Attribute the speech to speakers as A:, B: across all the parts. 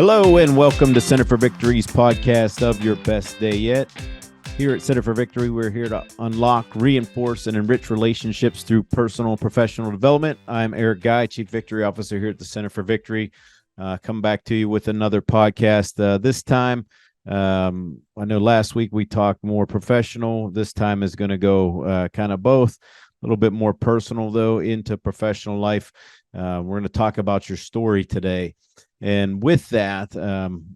A: Hello and welcome to Center for Victory's podcast of Your Best Day Yet. Here at Center for Victory, we're here to unlock, reinforce, and enrich relationships through personal and professional development. I'm Eric Guy, Chief Victory Officer here at the Center for Victory. Come back to you with another podcast. This time, I know last week we talked more professional. This time is going to go kind of both. A little bit more personal, though, into professional life. We're going to talk about your story today. And with that,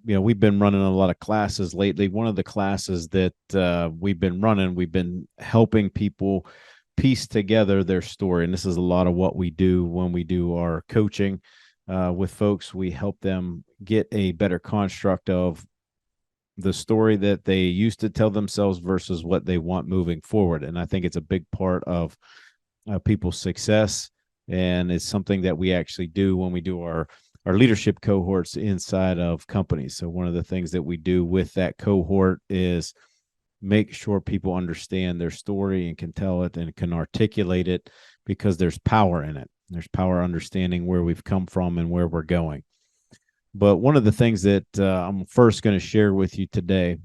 A: we've been running a lot of classes lately. One of the classes that we've been running, we've been helping people piece together their story. And this is a lot of what we do when we do our coaching with folks. We help them get a better construct of the story that they used to tell themselves versus what they want moving forward. And I think it's a big part of people's success. And it's something that we actually do when we do our leadership cohorts inside of companies. So one of the things that we do with that cohort is make sure people understand their story and can tell it and can articulate it, because there's power in it. There's power understanding where we've come from and where we're going. But one of the things that I'm first going to share with you today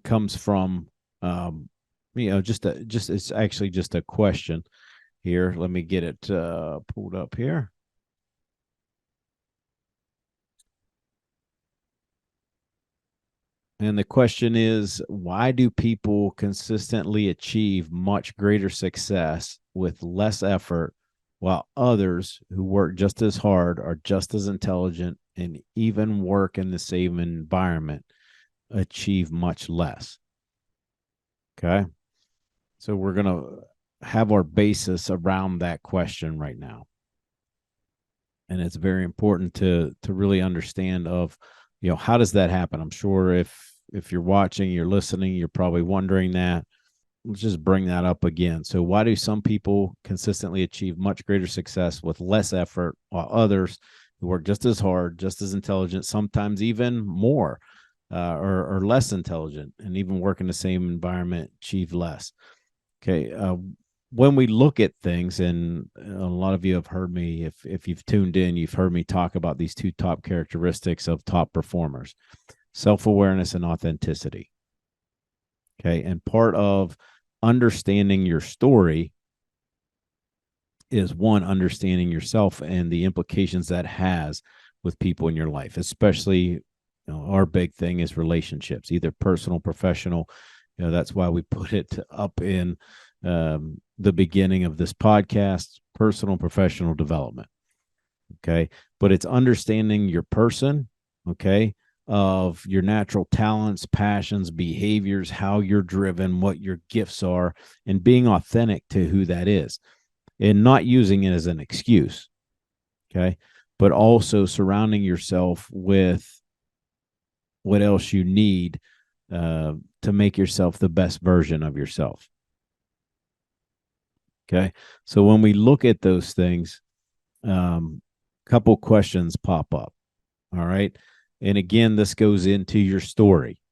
A: comes from, it's actually just a question. Here, let me get it pulled up here. And the question is, why do people consistently achieve much greater success with less effort, while others who work just as hard, are just as intelligent, and even work in the same environment achieve much less? Okay. So we're going to have our basis around that question right now. And it's very important to really understand of, how does that happen? I'm sure if you're watching, you're listening, you're probably wondering that. Let's just bring that up again. So why do some people consistently achieve much greater success with less effort, while others who work just as hard, just as intelligent, sometimes even more, or less intelligent, and even work in the same environment, achieve less? Okay. When we look at things, and a lot of you have heard me, if you've tuned in, you've heard me talk about these two top characteristics of top performers: self-awareness and authenticity. Okay. And part of understanding your story is, one, understanding yourself and the implications that has with people in your life, especially, our big thing is relationships, either personal, professional. That's why we put it up in the beginning of this podcast: personal and professional development. Okay. But it's understanding your person, okay, of your natural talents, passions, behaviors, how you're driven, what your gifts are, and being authentic to who that is, and not using it as an excuse. Okay. But also surrounding yourself with what else you need to make yourself the best version of yourself. Okay. So when we look at those things, couple questions pop up. All right. And again, this goes into your story.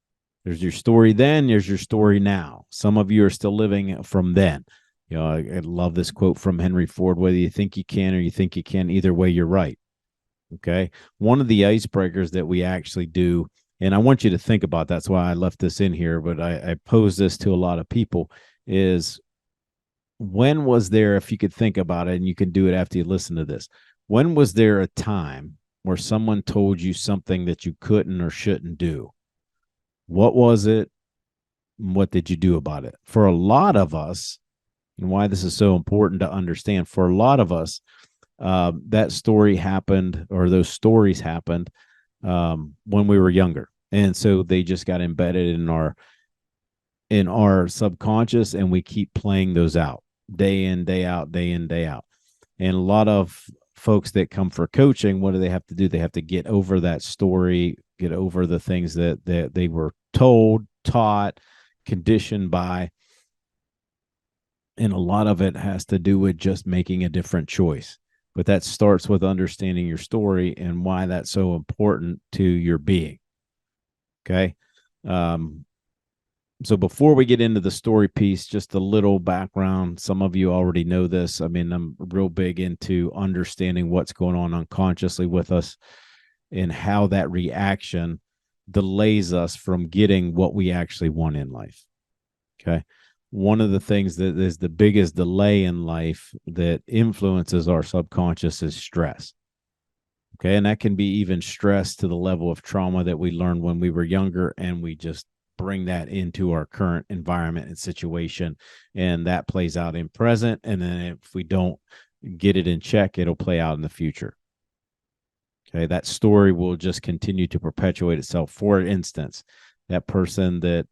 A: There's your story then, there's your story now. Some of you are still living from then. I love this quote from Henry Ford: whether you think you can or you think you can, either way, you're right. Okay. One of the icebreakers that we actually do, and I want you to think about, that's why I left this in here, but I pose this to a lot of people, is, when was there, if you could think about it, and you can do it after you listen to this, when was there a time where someone told you something that you couldn't or shouldn't do? What was it? What did you do about it? For a lot of us, and why this is so important to understand, for a lot of us, that story happened, or those stories happened when we were younger. And so they just got embedded in our subconscious, and we keep playing those out day in, day out, day in, day out. And a lot of folks that come for coaching, what do they have to do? They have to get over that story, get over the things that they were told, taught, conditioned by. And a lot of it has to do with just making a different choice. But that starts with understanding your story and why that's so important to your being. Okay. So before we get into the story piece, just a little background. Some of you already know this. I mean, I'm real big into understanding what's going on unconsciously with us and how that reaction delays us from getting what we actually want in life. Okay. One of the things that is the biggest delay in life that influences our subconscious is stress. Okay. And that can be even stress to the level of trauma that we learned when we were younger, and we just bring that into our current environment and situation. And that plays out in present. And then if we don't get it in check, it'll play out in the future. Okay. That story will just continue to perpetuate itself. For instance, that person that,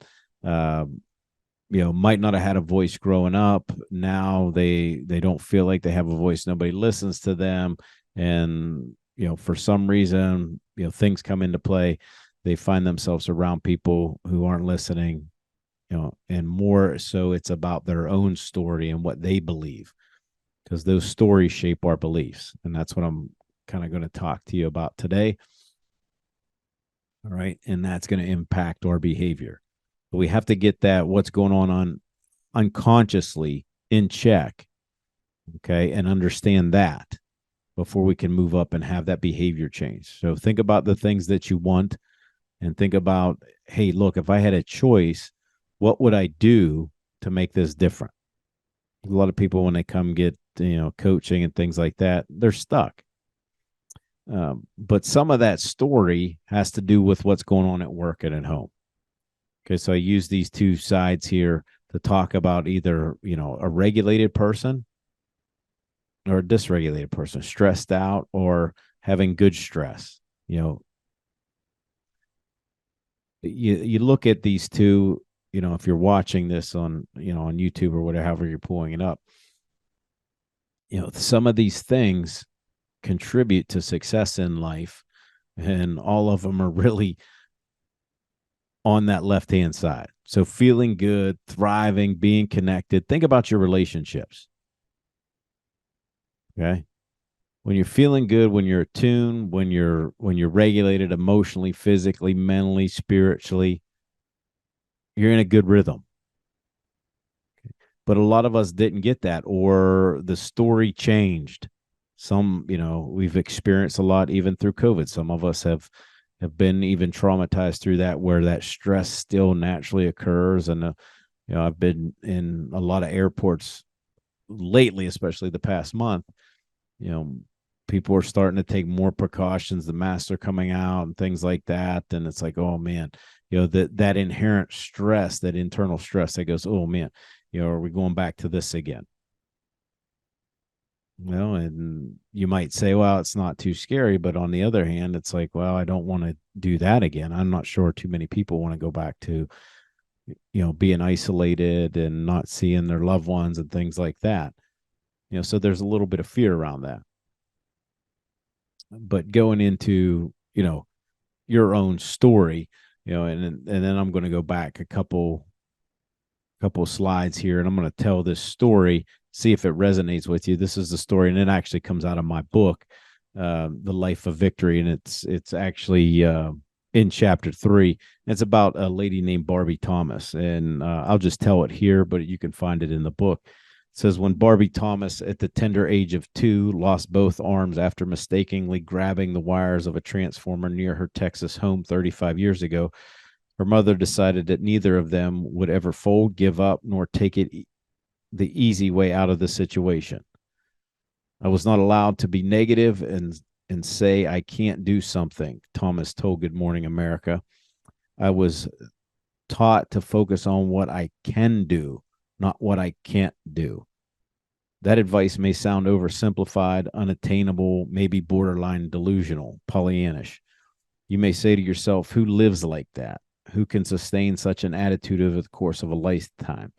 A: might not have had a voice growing up, now they don't feel like they have a voice, nobody listens to them, and for some reason, things come into play, they find themselves around people who aren't listening, and more so it's about their own story and what they believe, because those stories shape our beliefs, and that's what I'm kind of going to talk to you about today. All right, and that's going to impact our behavior. But we have to get that what's going on unconsciously in check, okay, and understand that before we can move up and have that behavior change. So think about the things that you want, and think about, hey, look, if I had a choice, what would I do to make this different? A lot of people, when they come get coaching and things like that, they're stuck. But some of that story has to do with what's going on at work and at home. Okay, so I use these two sides here to talk about either, a regulated person or a dysregulated person, stressed out or having good stress. You look at these two, if you're watching this on, on YouTube or whatever, you're pulling it up, some of these things contribute to success in life, and all of them are really on that left-hand side. So feeling good, thriving, being connected. Think about your relationships. Okay. When you're feeling good, when you're attuned, when you're regulated emotionally, physically, mentally, spiritually, you're in a good rhythm. But a lot of us didn't get that, or the story changed. Some, we've experienced a lot even through COVID. Some of us have been even traumatized through that, where that stress still naturally occurs. And I've been in a lot of airports lately, especially the past month. People are starting to take more precautions, the masks are coming out and things like that, and it's like, oh man, that inherent stress, that internal stress that goes, oh man, are we going back to this again? And you might say, well, it's not too scary. But on the other hand, it's like, well, I don't want to do that again. I'm not sure too many people want to go back to, being isolated and not seeing their loved ones and things like that. So there's a little bit of fear around that. But going into, your own story, and then I'm going to go back a couple slides here, and I'm going to tell this story, see if it resonates with you. This is the story, and it actually comes out of my book, The Life of Victory, and it's actually in chapter 3. It's about a lady named Barbie Thomas, and I'll just tell it here, but you can find it in the book. It says, when Barbie Thomas, at the tender age of 2, lost both arms after mistakenly grabbing the wires of a transformer near her Texas home 35 years ago, her mother decided that neither of them would ever fold, give up, nor take it the easy way out of the situation. I was not allowed to be negative and say I can't do something, Thomas told Good Morning America. I was taught to focus on what I can do, not what I can't do. That advice may sound oversimplified, unattainable, maybe borderline delusional, Pollyannish. You may say to yourself, who lives like that? Who can sustain such an attitude over the course of a lifetime?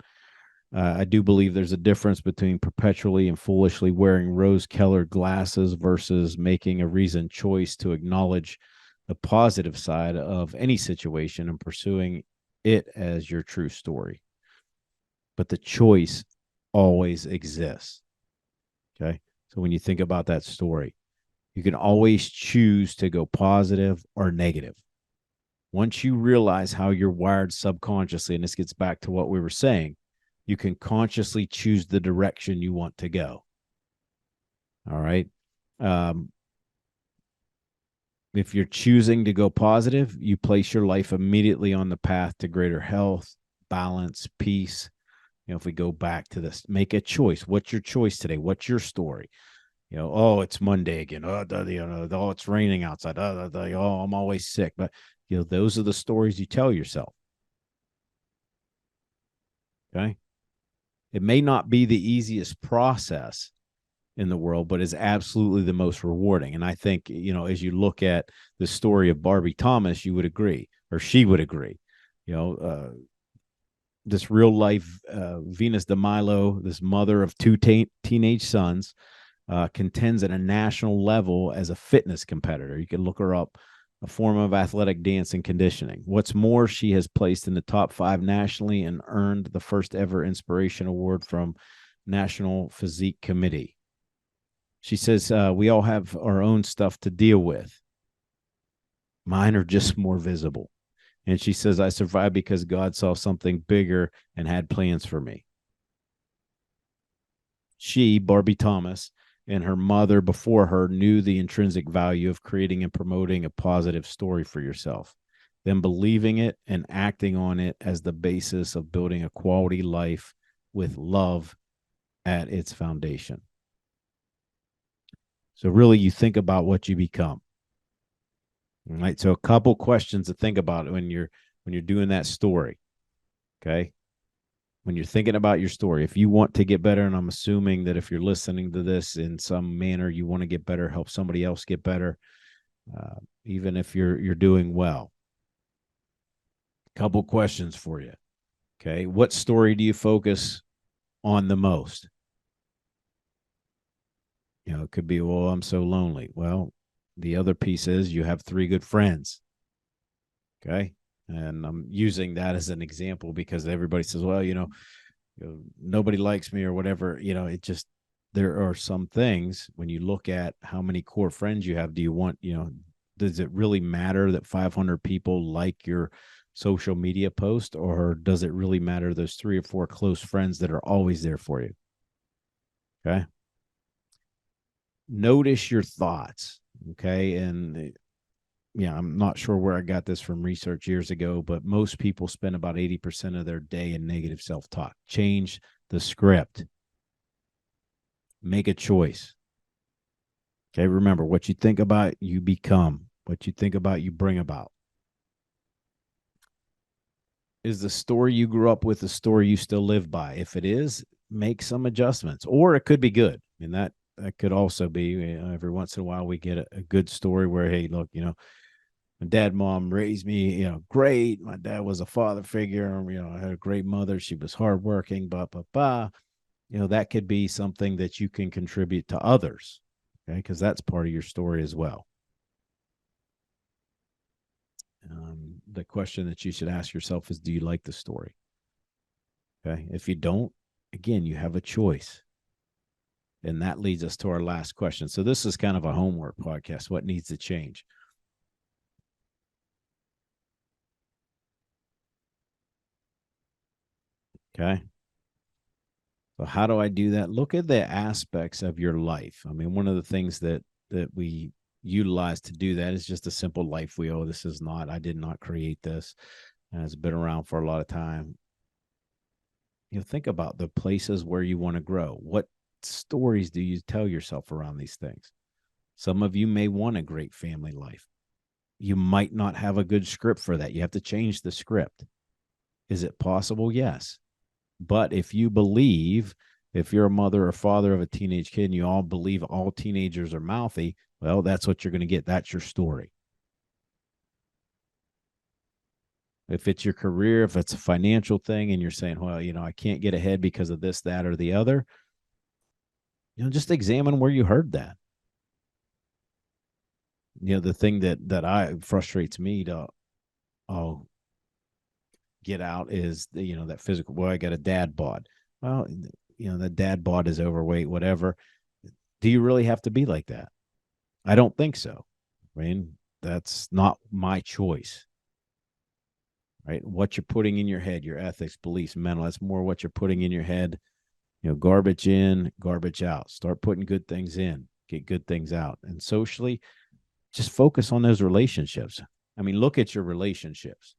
A: I do believe there's a difference between perpetually and foolishly wearing rose-colored glasses versus making a reasoned choice to acknowledge the positive side of any situation and pursuing it as your true story. But the choice always exists. Okay. So when you think about that story, you can always choose to go positive or negative. Once you realize how you're wired subconsciously, and this gets back to what we were saying, you can consciously choose the direction you want to go. All right. If you're choosing to go positive, you place your life immediately on the path to greater health, balance, peace. If we go back to this, make a choice. What's your choice today? What's your story? Oh, it's Monday again. Oh, it's raining outside. Oh, I'm always sick. But those are the stories you tell yourself. Okay. It may not be the easiest process in the world, but is absolutely the most rewarding. And I think, as you look at the story of Barbie Thomas, you would agree, or she would agree, this real life Venus de Milo, this mother of two teenage sons, contends at a national level as a fitness competitor. You can look her up, a form of athletic dance and conditioning. What's more, she has placed in the top 5 nationally and earned the first ever inspiration award from National Physique Committee. She says, we all have our own stuff to deal with. Mine are just more visible. And she says, I survived because God saw something bigger and had plans for me. She, Barbie Thomas, and her mother before her knew the intrinsic value of creating and promoting a positive story for yourself, then believing it and acting on it as the basis of building a quality life with love at its foundation. So really, you think about what you become. All right. So a couple questions to think about when you're doing that story. Okay. When you're thinking about your story, if you want to get better, and I'm assuming that if you're listening to this in some manner, you want to get better, help somebody else get better, even if you're doing well. Couple questions for you. Okay. What story do you focus on the most? It could be, well, I'm so lonely. Well, the other piece is you have 3 good friends. Okay. And I'm using that as an example because everybody says, well, nobody likes me or whatever. It just, there are some things when you look at how many core friends you have, do you want, does it really matter that 500 people like your social media post, or does it really matter those 3 or 4 close friends that are always there for you? Okay. Notice your thoughts. Okay. And I'm not sure where I got this from research years ago, but most people spend about 80% of their day in negative self-talk. Change the script. Make a choice. Okay. Remember, what you think about, you become. What you think about, you bring about. Is the story you grew up with the story you still live by? If it is, make some adjustments, or it could be good. And that could also be, every once in a while we get a good story where, hey, look, my dad, mom raised me, great. My dad was a father figure. I had a great mother. She was hardworking, that could be something that you can contribute to others. Okay. Because that's part of your story as well. The question that you should ask yourself is, do you like the story? Okay. If you don't, again, you have a choice. And that leads us to our last question. So this is kind of a homework podcast. What needs to change? Okay. So how do I do that? Look at the aspects of your life. I mean, one of the things that we utilize to do that is just a simple life wheel. I did not create this. And it's been around for a lot of time. Think about the places where you want to grow. What stories do you tell yourself around these things? Some of you may want a great family life. You might not have a good script for that. You have to change the script. Is it possible? Yes. But if you're a mother or father of a teenage kid and you all believe all teenagers are mouthy, well, that's what you're going to get. That's your story. If it's your career, if it's a financial thing and you're saying, well, I can't get ahead because of this, that, or the other, just examine where you heard that. The thing that frustrates me to get out is that physical. Well, I got a dad bod. Well, the dad bod is overweight, whatever. Do you really have to be like that? I don't think so. I mean, that's not my choice. right? What you're putting in your head, your ethics, beliefs, mental, that's more what you're putting in your head. Garbage in, garbage out. Start putting good things in, get good things out. And socially, just focus on those relationships. I mean, look at your relationships.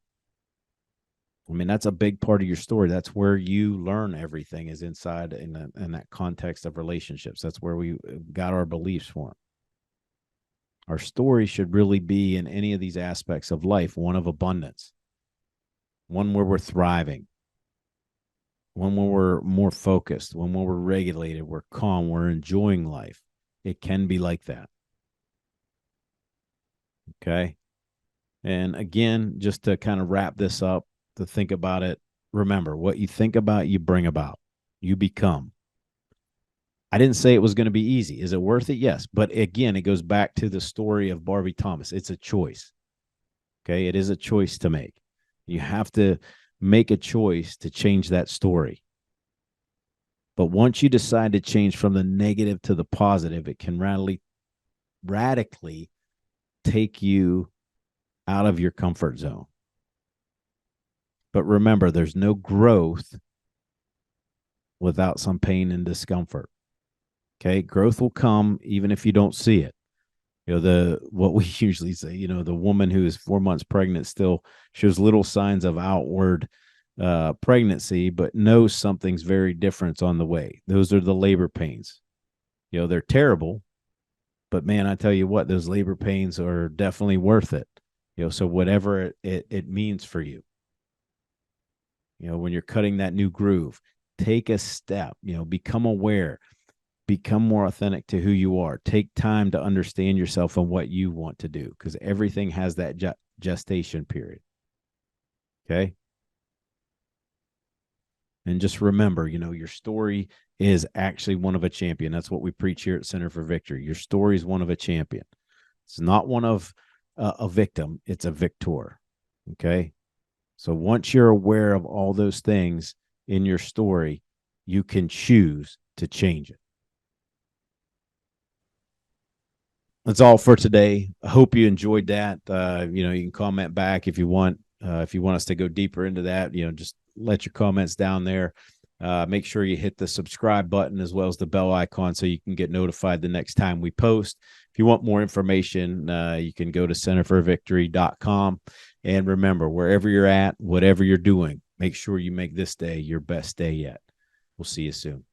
A: I mean, that's a big part of your story. That's where you learn everything, is inside in that context of relationships. That's where we got our beliefs from. Our story should really be, in any of these aspects of life, one of abundance, one where we're thriving, one where we're more focused, one where we're regulated, we're calm, we're enjoying life. It can be like that. Okay. And again, just to kind of wrap this up, to think about it, remember, what you think about, you bring about, you become. I didn't say it was going to be easy. Is it worth it? Yes. But again, it goes back to the story of Barbie Thomas. It's a choice. Okay. It is a choice to make. You have to make a choice to change that story. But once you decide to change from the negative to the positive, it can radically take you out of your comfort zone. But remember, there's no growth without some pain and discomfort. Okay. Growth will come even if you don't see it. What we usually say, the woman who is 4 months pregnant still shows little signs of outward pregnancy, but knows something's very different on the way. Those are the labor pains. They're terrible, but man, I tell you what, those labor pains are definitely worth it. So whatever it means for you, when you're cutting that new groove, take a step, become aware, become more authentic to who you are. Take time to understand yourself and what you want to do, because everything has that gestation period. Okay. And just remember, your story is actually one of a champion. That's what we preach here at Center for Victory. Your story is one of a champion. It's not one of a victim. It's a victor. Okay. So once you're aware of all those things in your story, you can choose to change it. That's all for today. I hope you enjoyed that. You can comment back if you want. If you want us to go deeper into that, just let your comments down there. Make sure you hit the subscribe button as well as the bell icon so you can get notified the next time we post. If you want more information, you can go to centerforvictory.com. And remember, wherever you're at, whatever you're doing, make sure you make this day your best day yet. We'll see you soon.